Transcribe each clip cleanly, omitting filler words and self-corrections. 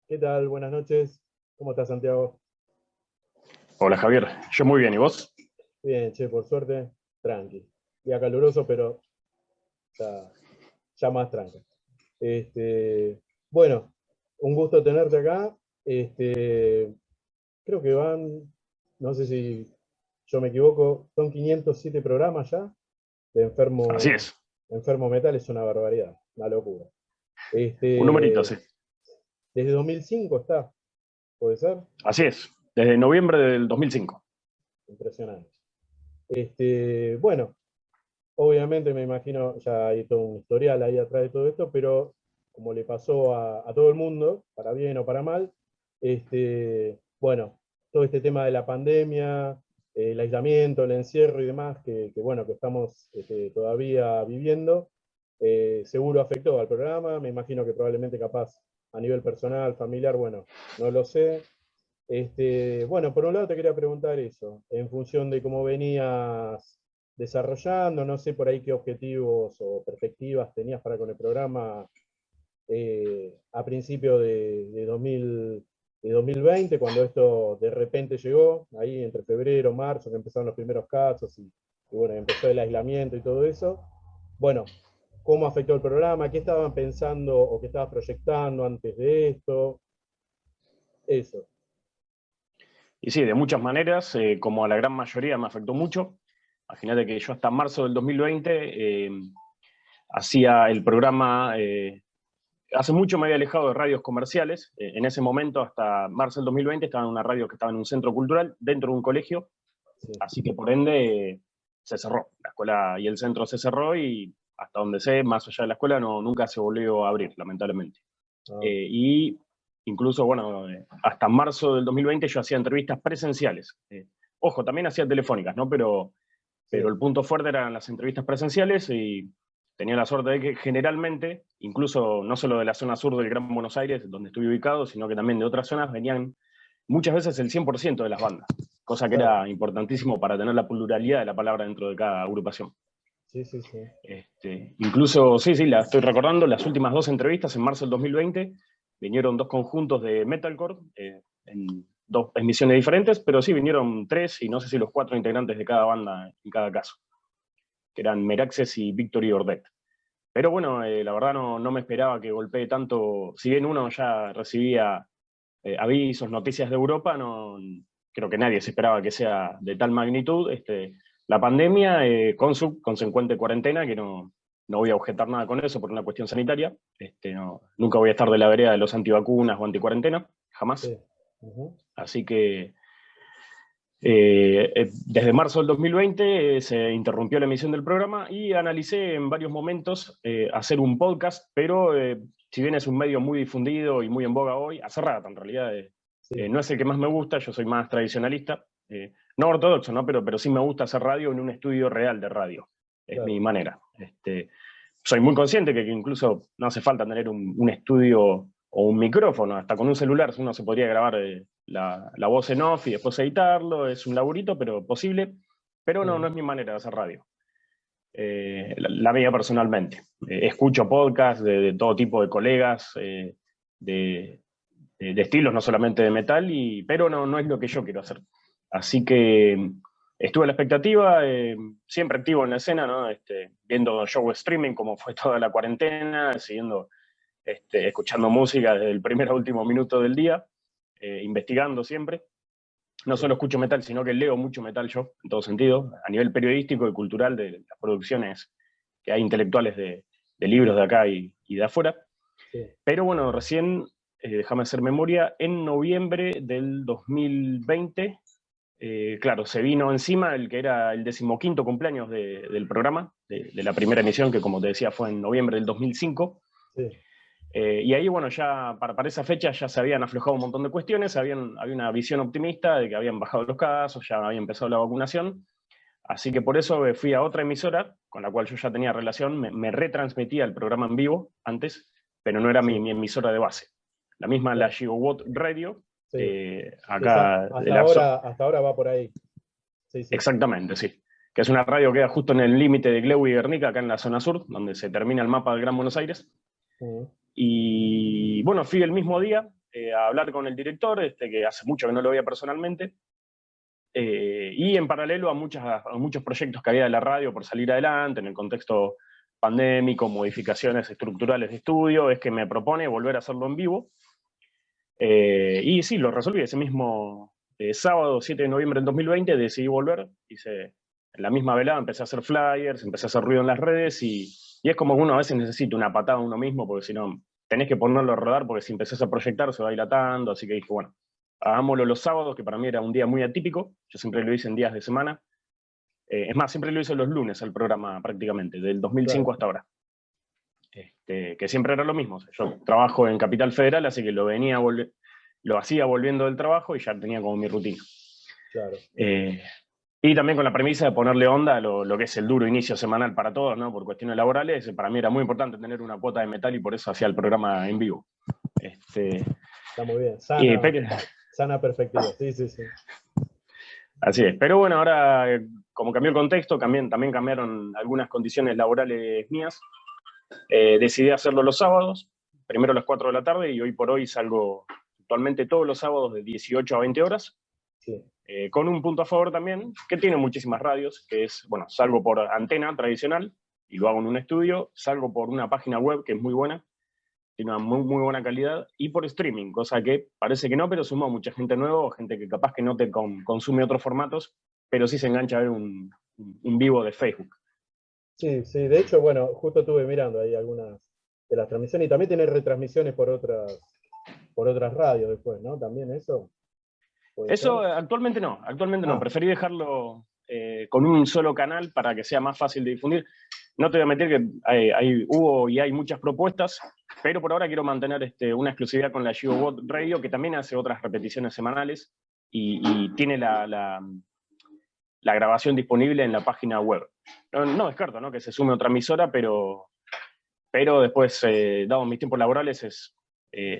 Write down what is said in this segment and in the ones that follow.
¿Qué tal? Buenas noches. ¿Cómo estás, Santiago? Hola Javier, yo muy bien, ¿y vos? Bien, che, por suerte, tranqui. Día caluroso, pero ya, ya más tranqui. Bueno, un gusto tenerte acá. Creo que van, no sé si yo me equivoco, son 507 programas ya de Así Enfermo, es, Enfermo Metal, es una barbaridad, una locura. un numerito, Este, sí. Desde 2005 está, ¿puede ser? Así es, desde noviembre del 2005. Impresionante. Bueno, obviamente me imagino, ya hay todo un historial ahí atrás de todo esto, pero como le pasó a todo el mundo, para bien o para mal, bueno, todo este tema de la pandemia, el aislamiento, el encierro y demás, bueno, que estamos todavía viviendo, seguro afectó al programa, me imagino que probablemente capaz a nivel personal, familiar, bueno, no lo sé. Bueno, por un lado te quería preguntar eso, en función de cómo venías desarrollando, no sé por ahí qué objetivos o perspectivas tenías para con el programa a principio de 2020, cuando esto de repente llegó, ahí entre febrero, marzo, que empezaron los primeros casos y bueno, empezó el aislamiento y todo eso. Bueno, ¿cómo afectó el programa? ¿Qué estaban pensando o qué estabas proyectando antes de esto? Eso. Y sí, de muchas maneras, como a la gran mayoría me afectó mucho. Imagínate que yo hasta marzo del 2020 hacía el programa, hace mucho me había alejado de radios comerciales. En ese momento, hasta marzo del 2020, estaba en una radio que estaba en un centro cultural, dentro de un colegio, Sí. así que por ende se cerró. La escuela y el centro se cerró y hasta donde sé, más allá de la escuela, no, nunca se volvió a abrir, lamentablemente. Ah, Y incluso, bueno, hasta marzo del 2020 yo hacía entrevistas presenciales. Ojo, también hacía telefónicas, ¿no? Pero sí. el punto fuerte eran las entrevistas presenciales y tenía la suerte de que generalmente, incluso no solo de la zona sur del Gran Buenos Aires, donde estoy ubicado, sino que también de otras zonas, venían muchas veces el 100% de las bandas, cosa que Claro. era importantísimo para tener la pluralidad de la palabra dentro de cada agrupación. Sí, sí, sí. Incluso, sí, la estoy recordando, las últimas dos entrevistas en marzo del 2020 vinieron dos conjuntos de metalcore en dos emisiones diferentes, pero sí vinieron tres y no sé si los cuatro integrantes de cada banda en cada caso, que eran Meraxes y Victory Ordet. Pero bueno, la verdad no me esperaba que golpee tanto, si bien uno ya recibía avisos, noticias de Europa, no, creo que nadie se esperaba que sea de tal magnitud. La pandemia, con su consecuente cuarentena, que no voy a objetar nada con eso por una cuestión sanitaria. Nunca voy a estar de la vereda de los antivacunas o anticuarentena, jamás. Sí. Ujú. Así que desde marzo del 2020 se interrumpió la emisión del programa y analicé en varios momentos hacer un podcast, pero si bien es un medio muy difundido y muy en boga hoy, hace rato en realidad, Sí, no es el que más me gusta, yo soy más tradicionalista, no ortodoxo, ¿no? Pero sí me gusta hacer radio en un estudio real de radio, es mi claro. manera. Soy muy consciente que incluso no hace falta tener un estudio o un micrófono, hasta con un celular uno se podría grabar la voz en off y después editarlo, es un laburito, pero posible, pero no Ujú. es mi manera de hacer radio, la mía personalmente. Escucho podcasts de todo tipo de colegas, de, de estilos, no solamente de metal, pero no es lo que yo quiero hacer. Así que estuve a la expectativa, siempre activo en la escena, ¿no? Viendo show streaming como fue toda la cuarentena, siguiendo, escuchando música desde el primer a último minuto del día, investigando siempre. No Sí, solo escucho metal, sino que leo mucho metal yo, en todo sentido, a nivel periodístico y cultural de las producciones que hay intelectuales de libros de acá y de afuera. sí. Pero bueno, recién, déjame hacer memoria, en noviembre del 2020, claro, se vino encima el que era el 15º cumpleaños del programa, de la primera emisión, que como te decía fue en noviembre del 2005. Sí, Y ahí, bueno, ya para esa fecha ya se habían aflojado un montón de cuestiones, había una visión optimista de que habían bajado los casos, ya había empezado la vacunación. Así que por eso fui a otra emisora, con la cual yo ya tenía relación, me retransmitía el programa en vivo antes, pero no era sí, mi emisora de base. La misma, la claro. Gigawatt Radio, Sí. Esa, acá de la hasta ahora va por ahí. Sí, sí. exactamente, sí. Que es una radio que queda justo en el límite de Gleu y Guernica, acá en la zona sur, donde se termina el mapa del Gran Buenos Aires. Ujú. Y bueno, fui el mismo día, a hablar con el director, que hace mucho que no lo veía personalmente, y en paralelo a muchos proyectos que había de la radio por salir adelante, en el contexto pandémico, modificaciones estructurales de estudio, es que me propone volver a hacerlo en vivo. Y sí, lo resolví ese mismo sábado, 7 de noviembre del 2020, decidí volver, hice en la misma velada, empecé a hacer flyers, empecé a hacer ruido en las redes, y es como que uno a veces necesita una patada a uno mismo, porque si no, tenés que ponerlo a rodar, porque si empezás a proyectar se va dilatando, así que dije, bueno, hagámoslo los sábados, que para mí era un día muy atípico, yo siempre lo hice en días de semana, es más, siempre lo hice los lunes al programa prácticamente, del 2005 Claro. hasta ahora. Que siempre era lo mismo, o sea, yo trabajo en Capital Federal, así que lo hacía volviendo del trabajo y ya tenía como mi rutina. Claro. Y también con la premisa de ponerle onda a lo que es el duro inicio semanal para todos, ¿no? Por cuestiones laborales, para mí era muy importante tener una cuota de metal y por eso hacía el programa en vivo. Está muy bien, Pero, sana perspectiva, sí, sí, sí. así es, pero bueno, ahora como cambió el contexto, también cambiaron algunas condiciones laborales mías. Decidí hacerlo los sábados, primero a las 4 de la tarde, y hoy por hoy salgo actualmente todos los sábados de 18 a 20 horas. Sí. Con un punto a favor también, que tiene muchísimas radios, que es, bueno, salgo por antena tradicional y lo hago en un estudio, salgo por una página web que es muy buena, tiene una muy, muy buena calidad, y por streaming, cosa que parece que no, pero suma mucha gente nueva, gente que capaz que no te consume otros formatos, pero sí se engancha a ver un vivo de Facebook. Sí, sí, de hecho, bueno, justo estuve mirando ahí algunas de las transmisiones y también tiene retransmisiones por otras radios después, ¿no? También eso. ¿Puede Eso ser? actualmente no, Ah, preferí dejarlo con un solo canal para que sea más fácil de difundir. No te voy a meter que hubo y hay muchas propuestas, pero por ahora quiero mantener una exclusividad con la GeoBot Radio, que también hace otras repeticiones semanales y tiene la grabación disponible en la página web. No descarto, ¿no?, que se sume otra emisora, pero después, dados mis tiempos laborales,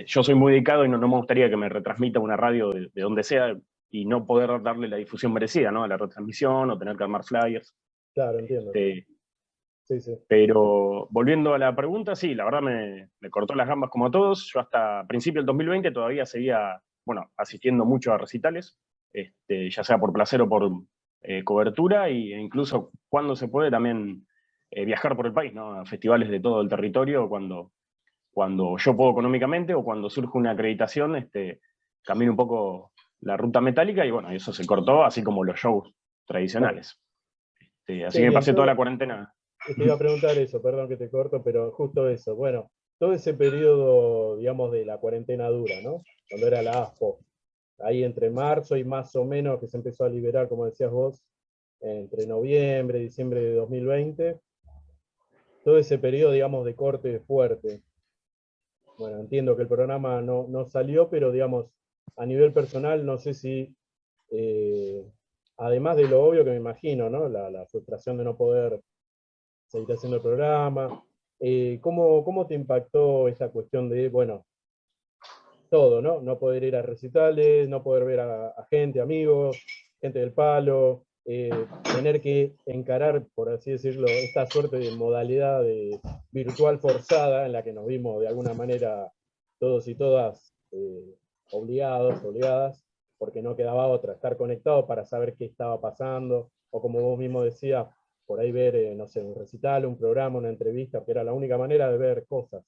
yo soy muy dedicado y no me gustaría que me retransmita una radio de donde sea y no poder darle la difusión merecida, ¿no?, a la retransmisión o tener que armar flyers. claro, entiendo. Sí, sí. Pero volviendo a la pregunta, sí, la verdad me cortó las gambas como a todos. Yo hasta principio del 2020 todavía seguía, bueno, asistiendo mucho a recitales, ya sea por placer o por cobertura, e incluso cuando se puede también viajar por el país, ¿no?, a festivales de todo el territorio, cuando yo puedo económicamente o cuando surge una acreditación, camino un poco la ruta metálica, y bueno, eso se cortó, así como los shows Claro. tradicionales. Así Sí, que bien, pasé toda la cuarentena. te iba a preguntar eso, perdón que te corto, pero justo eso. Bueno, todo ese periodo, digamos, de la cuarentena dura, ¿no? Cuando era la ASPO, ahí entre marzo y más o menos que se empezó a liberar, como decías vos, entre noviembre y diciembre de 2020, todo ese periodo, digamos, de corte fuerte. Bueno, entiendo que el programa no salió, pero digamos, a nivel personal, no sé si, eh, además de lo obvio que me imagino, ¿no? La frustración de no poder seguir haciendo el programa, ¿cómo te impactó esta cuestión de, bueno, todo, ¿no? No poder ir a recitales, no poder ver a gente, amigos, gente del palo, tener que encarar, por así decirlo, esta suerte de modalidad virtual forzada en la que nos vimos de alguna manera todos y todas obligadas, porque no quedaba otra, estar conectado para saber qué estaba pasando, o como vos mismo decías, por ahí ver, no sé, un recital, un programa, una entrevista, que era la única manera de ver cosas.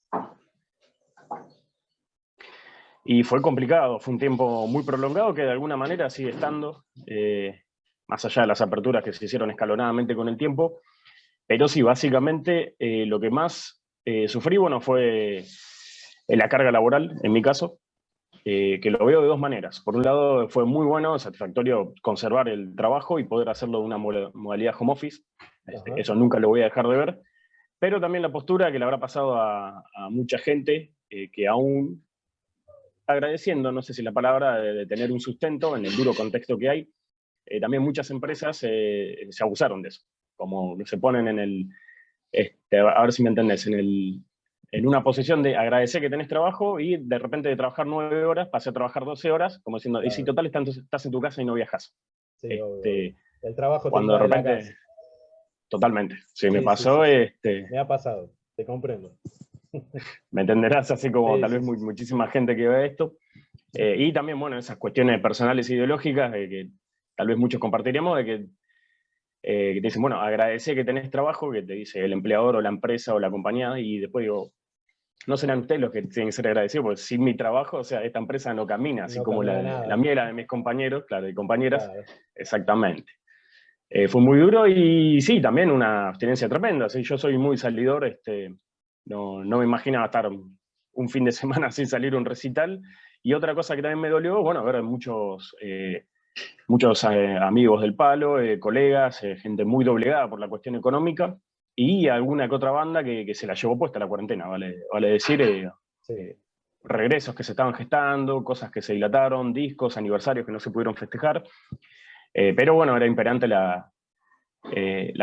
Y fue complicado, fue un tiempo muy prolongado que de alguna manera sigue estando, más allá de las aperturas que se hicieron escalonadamente con el tiempo. Pero sí, básicamente lo que más sufrí, bueno, fue la carga laboral, en mi caso, que lo veo de dos maneras. Por un lado, fue muy bueno, satisfactorio conservar el trabajo y poder hacerlo de una modalidad home office. Eso nunca lo voy a dejar de ver. Pero también la postura que le habrá pasado a mucha gente que aún agradeciendo, no sé si la palabra, de tener un sustento en el duro contexto que hay. También muchas empresas se abusaron de eso, como se ponen en a ver si me entendés, en una posición de agradecer que tenés trabajo y de repente de trabajar 9 horas pasé a trabajar 12 horas, como diciendo, y si Claro. total estás en tu casa y no viajas. Sí, obvio, obvio. El trabajo te Cuando de invade la casa. repente, totalmente, si me Sí, sí, pasó, sí, sí. Me ha pasado, te comprendo. me entenderás, así como Sí, tal sí, vez sí. muchísima gente que ve esto. Y también, bueno, esas cuestiones personales e ideológicas que tal vez muchos compartiremos, de que te dicen, bueno, agradece que tenés trabajo, que te dice el empleador o la empresa o la compañía, y después digo, no serán ustedes los que tienen que ser agradecidos, porque sin mi trabajo, o sea, esta empresa no camina, así No como camina la nada. mía y la de mis compañeros, claro, y compañeras, Claro, exactamente. Fue muy duro y sí, también una abstinencia tremenda. ¿Sí? Yo soy muy salidor, no me imaginaba estar un fin de semana sin salir a un recital. Y otra cosa que también me dolió, bueno, ver muchos amigos del palo, colegas, gente muy doblegada por la cuestión económica y alguna que otra banda que se la llevó puesta la cuarentena, vale decir, sí. regresos que se estaban gestando, cosas que se dilataron, discos, aniversarios que no se pudieron festejar. Pero bueno, era imperante la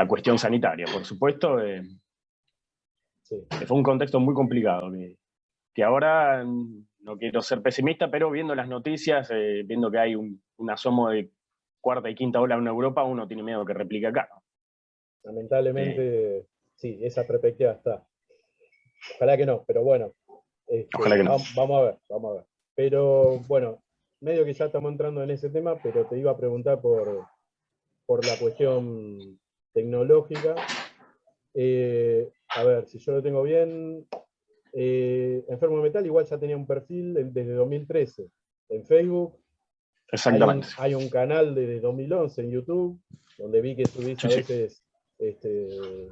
cuestión sanitaria, por supuesto. Sí. Fue un contexto muy complicado, que ahora no quiero ser pesimista, pero viendo las noticias, viendo que hay un asomo de cuarta y quinta ola en Europa, uno tiene miedo que replique acá. Eh, Lamentablemente, sí, esa perspectiva está. Ojalá que no, pero bueno, Ojalá que no. vamos a ver, vamos a ver. Pero bueno, medio que ya estamos entrando en ese tema, pero te iba a preguntar por la cuestión tecnológica. A ver, si yo lo tengo bien, Enfermo de Metal igual ya tenía un perfil desde 2013 en Facebook. Exactamente. Hay un canal desde 2011 en YouTube, donde vi que subís a Sí, sí. veces,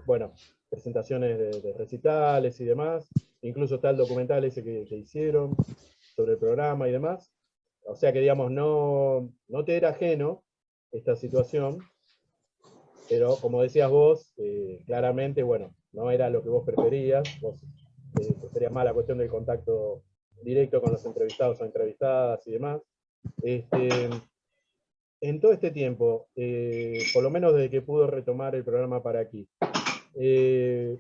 bueno, presentaciones de recitales y demás. Incluso está el documental ese que hicieron sobre el programa y demás. O sea que, digamos, no te era ajeno esta situación, pero como decías vos, claramente, bueno, no era lo que vos preferías. Vos preferías más la cuestión del contacto directo con los entrevistados o entrevistadas y demás. Este, en todo este tiempo, por lo menos desde que pudo retomar el programa para aquí, eh,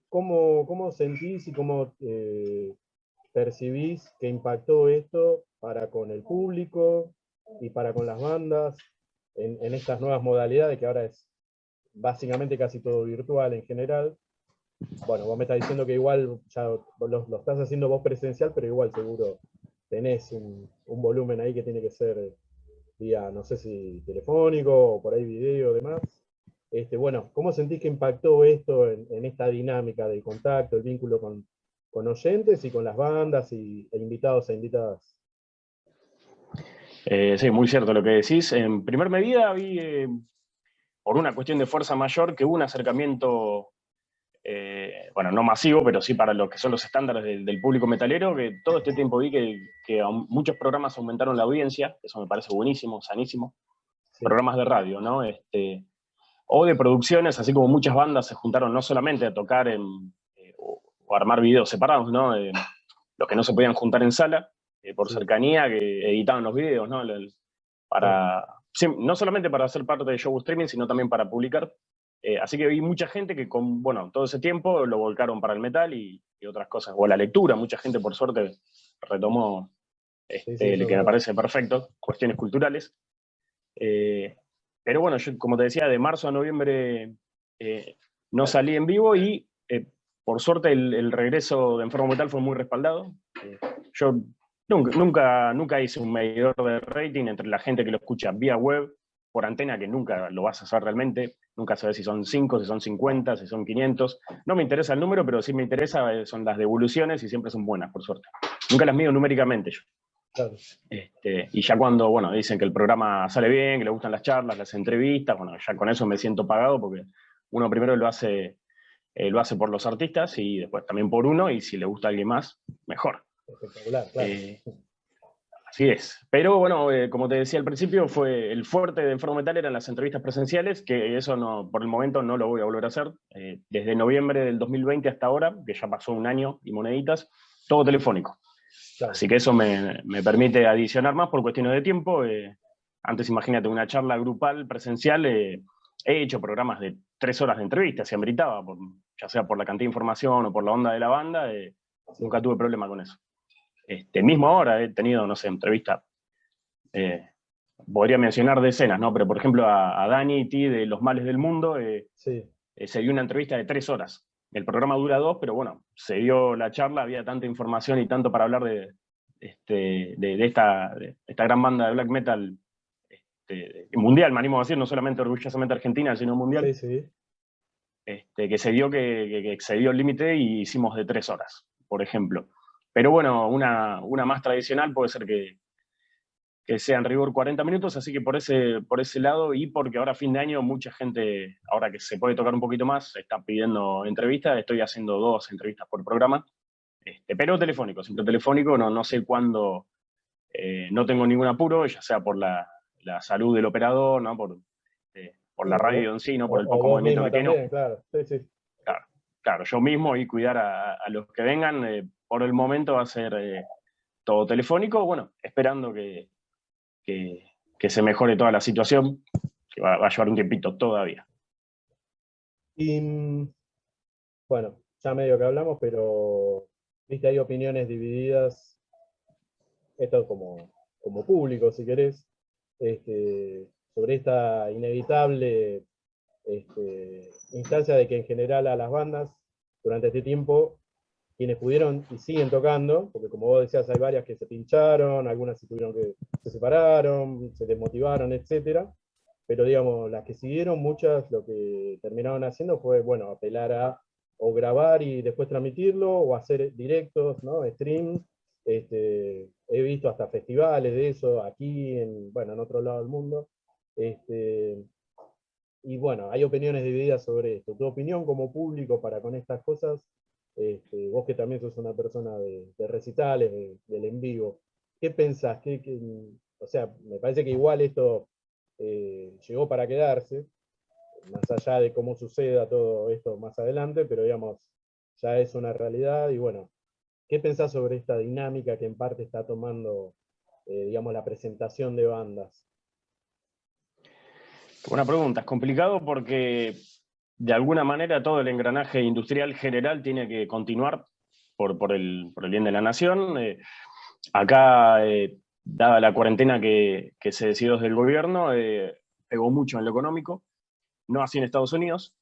¿cómo sentís y cómo percibís que impactó esto para con el público y para con las bandas en estas nuevas modalidades que ahora es básicamente casi todo virtual en general? Bueno, vos me estás diciendo que igual ya lo estás haciendo vos presencial, pero igual seguro tenés un volumen ahí que tiene que ser vía, no sé si telefónico o por ahí video o demás. Bueno, ¿cómo sentís que impactó esto en esta dinámica del contacto, el vínculo con oyentes y con las bandas e invitados e invitadas? Sí, muy cierto lo que decís. En primer medida vi, por una cuestión de fuerza mayor, que hubo un acercamiento, bueno, no masivo, pero sí para lo que son los estándares del público metalero, que todo este tiempo vi que muchos programas aumentaron la audiencia, eso me parece buenísimo, sanísimo. Sí, Programas de radio, ¿no? O de producciones, así como muchas bandas se juntaron no solamente a tocar o armar videos separados, ¿no? Los que no se podían juntar en sala, por sí, cercanía, que editaban los videos, ¿no? claro, Sí, no solamente para ser parte de show streaming, sino también para publicar. Así que vi mucha gente que con, bueno, todo ese tiempo lo volcaron para el metal y otras cosas, o la lectura, mucha gente por suerte retomó sí, sí, eso el es que me verdad. parece perfecto, cuestiones culturales. Eh, pero bueno, yo, como te decía, de marzo a noviembre no salí en vivo y por suerte el regreso de Enfermo Metal fue muy respaldado. Yo nunca hice un medidor de rating entre la gente que lo escucha vía web, por antena, que nunca lo vas a hacer realmente. Nunca sabes si son 5, si son 50, si son 500. No me interesa el número, pero sí me interesa son las devoluciones y siempre son buenas, por suerte. Nunca las mido numéricamente yo. Claro, Y ya cuando, bueno, dicen que el programa sale bien, que le gustan las charlas, las entrevistas, bueno, ya con eso me siento pagado porque uno primero lo hace por los artistas y después también por uno, y si le gusta a alguien más, mejor. espectacular, claro. Eh, Así es. Pero bueno, como te decía al principio, fue el fuerte de Enfermo Metal eran las entrevistas presenciales, que eso no, por el momento no lo voy a volver a hacer. Desde noviembre del 2020 hasta ahora, que ya pasó un año y moneditas, todo telefónico. Claro, Así que eso me permite adicionar más por cuestiones de tiempo. Antes, imagínate, una charla grupal presencial, he hecho programas de 3 horas de entrevista, si ameritaba, ya sea por la cantidad de información o por la onda de la banda, sí, nunca tuve problema con eso. Mismo ahora he tenido, no sé, entrevista, eh, podría mencionar decenas, ¿no? Pero por ejemplo a Dani y Ti de Los Males del Mundo, sí, se dio una entrevista de 3 horas. El programa dura 2, pero bueno, se dio la charla, había tanta información y tanto para hablar de esta gran banda de black metal mundial, me animo a decir, no solamente orgullosamente argentina, sino mundial, Sí, sí. que se dio que excedió el límite y hicimos de 3 horas, por ejemplo. Pero bueno, una más tradicional puede ser que sea en rigor 40 minutos, así que por ese lado, y porque ahora a fin de año mucha gente, ahora que se puede tocar un poquito más, está pidiendo entrevistas, estoy haciendo 2 entrevistas por programa, pero telefónico, siempre telefónico, no sé cuándo, no tengo ningún apuro, ya sea por la salud del operador, ¿no? Por la radio en sí, ¿no? Por el O poco vos movimiento mismo que tiene. también, claro. Sí, sí. Claro, claro, yo mismo y cuidar a los que vengan, por el momento va a ser todo telefónico, bueno, esperando que se mejore toda la situación, que va a llevar un tiempito todavía. Y bueno, ya medio que hablamos, pero viste, hay opiniones divididas, esto como público, si querés, sobre esta inevitable instancia de que en general a las bandas, durante este tiempo, quienes pudieron y siguen tocando, porque como vos decías, hay varias que se pincharon, algunas se separaron, se desmotivaron, etcétera, pero digamos, las que siguieron, muchas lo que terminaron haciendo fue, bueno, apelar a o grabar y después transmitirlo, o hacer directos, ¿no? Streams. He visto hasta festivales de eso, aquí, bueno, en otro lado del mundo. Este, y bueno, hay opiniones divididas sobre esto. Tu opinión como público para con estas cosas, vos que también sos una persona de recitales, del en vivo, ¿qué pensás? O sea, me parece que igual esto llegó para quedarse, más allá de cómo suceda todo esto más adelante, pero digamos, ya es una realidad. Y bueno, ¿qué pensás sobre esta dinámica que en parte está tomando, digamos, la presentación de bandas? Buena pregunta, es complicado porque de alguna manera todo el engranaje industrial general tiene que continuar por el bien de la nación. Acá, dada la cuarentena que se decidió desde el gobierno, pegó mucho en lo económico, no así en Estados Unidos.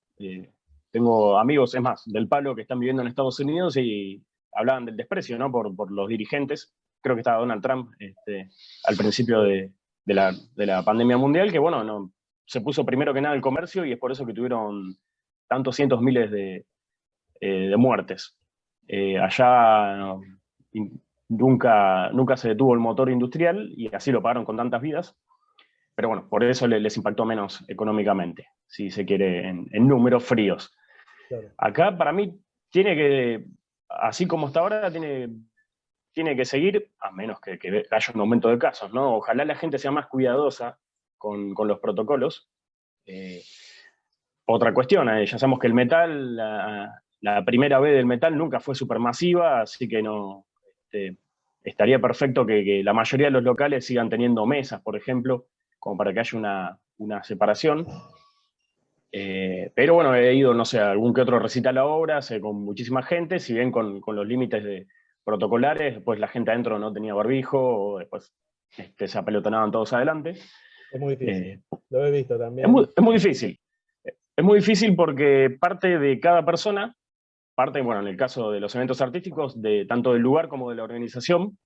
Tengo amigos, es más, del palo que están viviendo en Estados Unidos y hablaban del desprecio, ¿no? Por los dirigentes. Creo que estaba Donald Trump al principio de la pandemia mundial, que bueno, no, se puso primero que nada el comercio y es por eso que tuvieron tantos cientos miles de muertes. Allá no, nunca se detuvo el motor industrial y así lo pagaron con tantas vidas, pero bueno, por eso les impactó menos económicamente, si se quiere, en números fríos. Claro. Acá para mí tiene que, así como está ahora, tiene que seguir, a menos que haya un aumento de casos, ¿no? Ojalá la gente sea más cuidadosa con los protocolos. Otra cuestión, ya sabemos que el metal, la primera vez del metal nunca fue supermasiva, así que no estaría perfecto que la mayoría de los locales sigan teniendo mesas, por ejemplo, como para que haya una separación. Pero bueno, he ido, no sé, a algún que otro recital a obras con muchísima gente, si bien con los límites protocolares, después la gente adentro no tenía barbijo, o después se apelotonaban todos adelante. Es muy difícil. Eh, Lo he visto es también. muy difícil. Es muy difícil porque parte de cada persona, parte, bueno, en el caso de los eventos artísticos, de tanto del lugar como de la organización,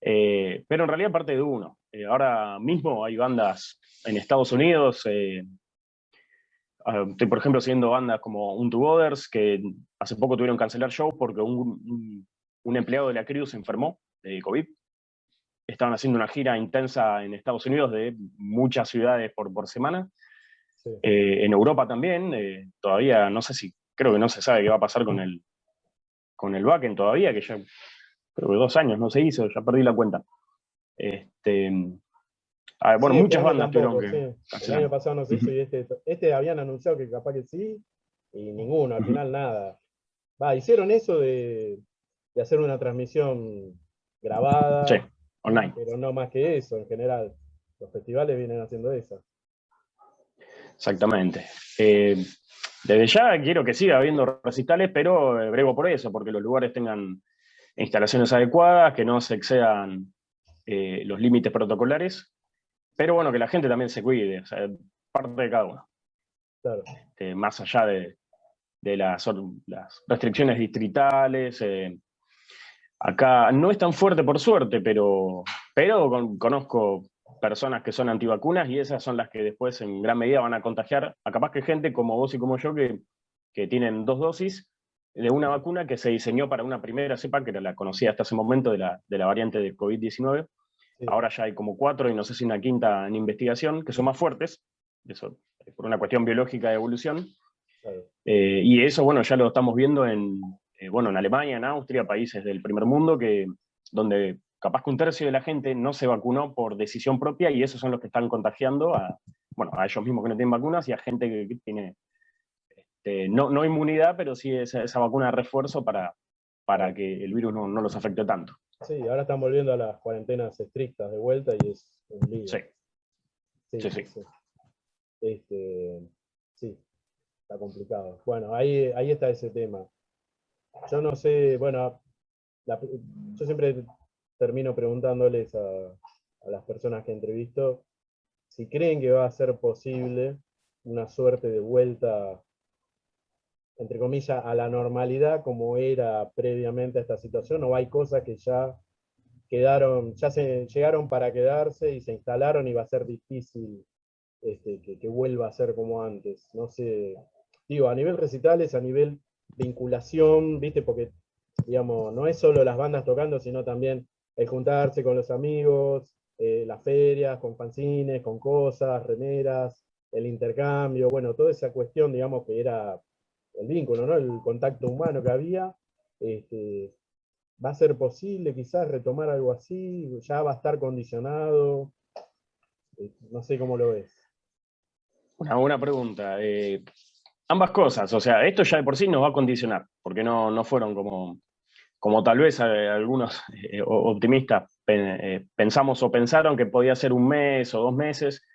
pero en realidad parte de uno. Ahora mismo hay bandas en Estados Unidos, estoy por ejemplo siguiendo bandas como Unto Others, que hace poco tuvieron que cancelar shows porque un empleado de la crew se enfermó de COVID. Estaban haciendo una gira intensa en Estados Unidos de muchas ciudades por semana. Sí. En Europa también, todavía no sé si, creo que no se sabe qué va a pasar con el Wacken todavía, que ya creo que 2 años no se hizo, ya perdí la cuenta. Bueno, Sí, este muchas año bandas tuvieron tampoco, que sí. El cancelar. año pasado no se hizo y este habían anunciado que capaz que sí, y ninguno, al final nada. Hicieron eso de hacer una transmisión Sí, grabada, online. pero no más que eso en general. Los festivales vienen haciendo eso. Exactamente. Desde ya quiero que siga habiendo recitales, pero brego por eso, porque los lugares tengan instalaciones adecuadas, que no se excedan los límites protocolares, pero bueno, que la gente también se cuide, o sea, parte de cada uno. Claro. Más allá de las restricciones distritales. Acá no es tan fuerte por suerte, pero conozco personas que son antivacunas y esas son las que después en gran medida van a contagiar a capaz que gente como vos y como yo que tienen 2 dosis de una vacuna que se diseñó para una primera cepa, que era la conocida hasta ese momento de la variante de COVID-19. Sí, Ahora ya hay como 4 y no sé si una quinta en investigación, que son más fuertes, eso por una cuestión biológica de evolución. claro. Y eso, bueno, ya lo estamos viendo en Alemania, en Austria, países del primer mundo, donde capaz que un tercio de la gente no se vacunó por decisión propia y esos son los que están contagiando a ellos mismos que no tienen vacunas y a gente que tiene no inmunidad, pero sí esa vacuna de refuerzo para que el virus no los afecte tanto. Sí, ahora están volviendo a las cuarentenas estrictas de vuelta y es un lío. Sí, Sí, sí, sí, sí. sí. Sí, está complicado. Bueno, ahí está ese tema. Yo no sé, bueno, yo siempre termino preguntándoles a las personas que entrevisto si creen que va a ser posible una suerte de vuelta, entre comillas, a la normalidad como era previamente a esta situación, o hay cosas que ya quedaron, ya se llegaron para quedarse y se instalaron y va a ser difícil que vuelva a ser como antes. No sé, digo, a nivel recitales, a nivel vinculación, ¿viste? Porque, digamos, no es solo las bandas tocando, sino también el juntarse con los amigos, las ferias, con fanzines, con cosas, remeras, el intercambio, bueno, toda esa cuestión, digamos, que era el vínculo, ¿no? El contacto humano que había. Este, ¿Va a ser posible quizás retomar algo así? ¿Ya va a estar condicionado? No sé cómo lo ves. Una buena pregunta. Ambas cosas, o sea, esto ya de por sí nos va a condicionar, porque no fueron como tal vez algunos optimistas pensamos o pensaron que podía ser 1 mes o 2 meses.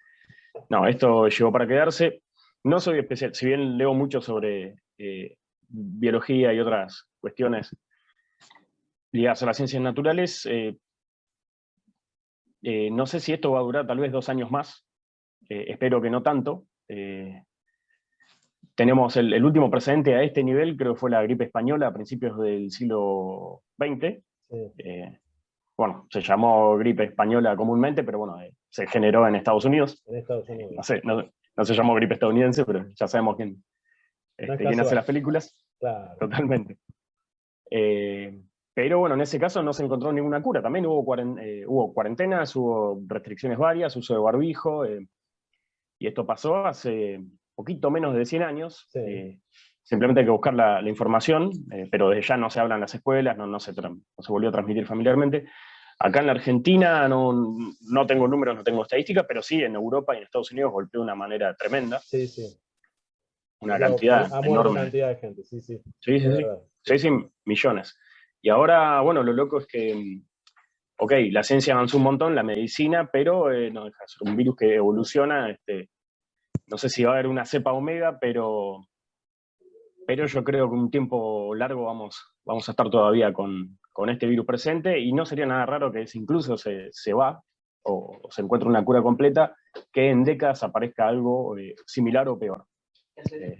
No, esto llegó para quedarse. No soy especial, si bien leo mucho sobre biología y otras cuestiones ligadas a las ciencias naturales, no sé si esto va a durar tal vez 2 años más. Espero que no tanto. Tenemos el último precedente a este nivel, creo que fue la gripe española a principios del siglo XX. Sí, Bueno, se llamó gripe española comúnmente, pero bueno, se generó en Estados Unidos. en Estados No Unidos. sé, no se llamó gripe estadounidense, pero ya sabemos No es quién hace casual, las películas. claro. Totalmente. Pero bueno, en ese caso no se encontró ninguna cura. También hubo cuarentenas, hubo restricciones varias, uso de barbijo, y esto pasó hace poquito menos de 100 años. Sí, Simplemente hay que buscar la información, pero desde ya no se habla en las escuelas, no se volvió a transmitir familiarmente. Acá en la Argentina no tengo números, no tengo estadísticas, pero sí en Europa y en Estados Unidos golpeó de una manera tremenda, sí, sí. una cantidad Ha muerto enorme. cantidad de gente, sí, sí, Sí, es sí, sí. verdad. Sí, sí, millones. Y ahora, bueno, lo loco es que, ok, la ciencia avanzó un montón, la medicina, pero no deja de ser un virus que evoluciona. No sé si va a haber una cepa omega, pero yo creo que un tiempo largo vamos a estar todavía con este virus presente y no sería nada raro que incluso se va o se encuentre una cura completa, que en décadas aparezca algo similar o peor.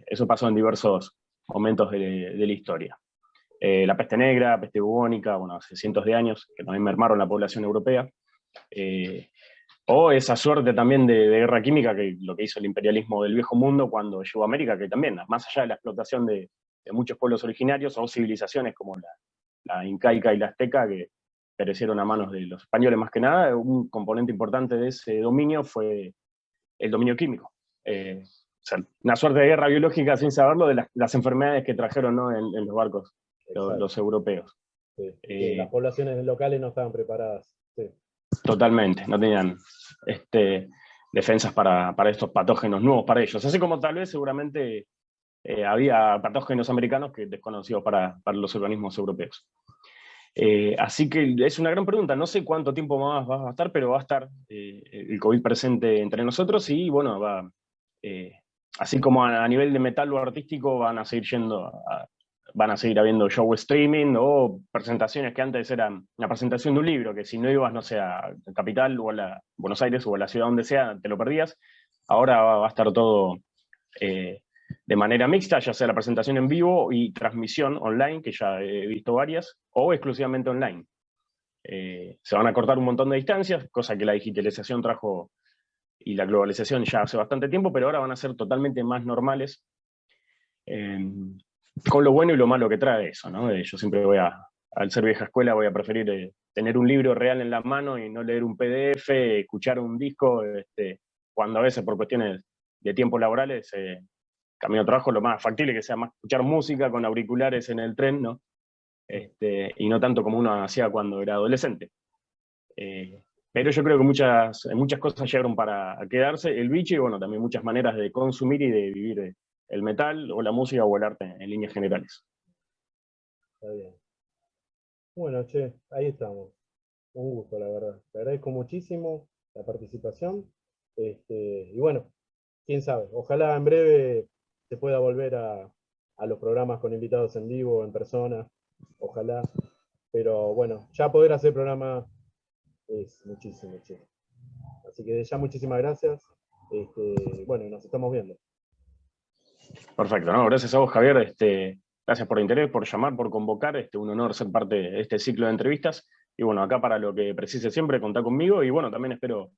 Eso pasó en diversos momentos de la historia. La peste negra, peste bubónica, bueno, hace cientos de años, que también mermaron la población europea. O esa suerte también de guerra química, que lo que hizo el imperialismo del viejo mundo cuando llegó a América, que también, más allá de la explotación de muchos pueblos originarios o civilizaciones como la incaica y la azteca, que perecieron a manos de los españoles más que nada, un componente importante de ese dominio fue el dominio químico. O sea, una suerte de guerra biológica sin saberlo de las enfermedades que trajeron, ¿no? en los barcos Exacto. los europeos. Sí. Y que las poblaciones locales no estaban preparadas. Sí, Totalmente, no tenían defensas para estos patógenos nuevos para ellos. Así como tal vez seguramente había patógenos americanos que desconocidos para los organismos europeos. Así que es una gran pregunta. No sé cuánto tiempo más va a estar, pero va a estar el COVID presente entre nosotros y bueno, así como a nivel de metal o artístico van a seguir van a seguir habiendo show streaming o presentaciones que antes eran una presentación de un libro, que si no ibas, no sé, a Capital o a Buenos Aires o a la ciudad donde sea, te lo perdías. Ahora va a estar todo de manera mixta, ya sea la presentación en vivo y transmisión online, que ya he visto varias, o exclusivamente online. Se van a cortar un montón de distancias, cosa que la digitalización trajo y la globalización ya hace bastante tiempo, pero ahora van a ser totalmente más normales, con lo bueno y lo malo que trae eso, ¿no? Yo siempre al ser vieja escuela, voy a preferir tener un libro real en la mano y no leer un PDF, escuchar un disco, cuando a veces por cuestiones de tiempos laborales, camino de trabajo, lo más factible que sea más escuchar música con auriculares en el tren, ¿no? Y no tanto como uno hacía cuando era adolescente. Pero yo creo que muchas cosas llegaron para quedarse, el bicho, y bueno, también muchas maneras de consumir y de vivir el metal, o la música, o el arte en líneas generales. Está bien. Bueno, che, ahí estamos. Un gusto, la verdad. Te agradezco muchísimo la participación. Y bueno, quién sabe, ojalá en breve se pueda volver a los programas con invitados en vivo, en persona. Ojalá. Pero bueno, ya poder hacer programa es muchísimo, che. Así que ya muchísimas gracias. Bueno, nos estamos viendo. Perfecto, ¿no? Gracias a vos, Javier. Gracias por el interés, por llamar, por convocar. Un honor ser parte de este ciclo de entrevistas. Y bueno, acá para lo que precise siempre, contá conmigo. Y bueno, también espero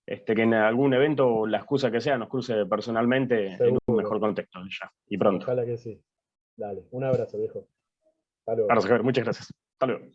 que en algún evento, la excusa que sea, nos cruce personalmente. Seguro. En un mejor contexto ya. Y pronto. Ojalá que sí. Dale, un abrazo, viejo. Hasta luego. Gracias, Javier. Muchas gracias. Hasta luego.